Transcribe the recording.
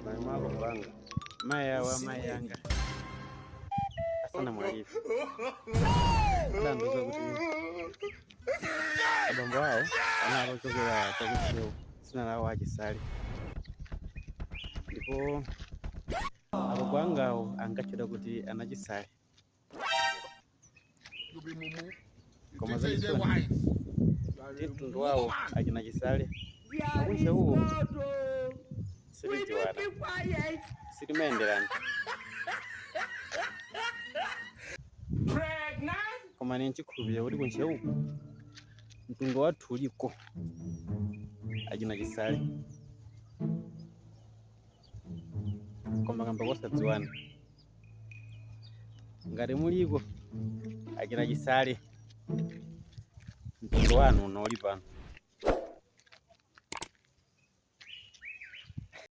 Maimalo banga maya wa mayanga asana mwalimu ndanduza kuti abambo awo analochokera chakucheo sina lawo achisale ndipo abo bwangawo angachoda kuti anachisale koma zaisoni mtundu wawo achina chisale akusha uwo silidziwana silimaenderana koma ninchikhulupirira kuti kunsha uku mtundu wathu uliko achina chisale koma kamba kosadziwana ngati muliko achina chisale mtundu wanu unoli pano.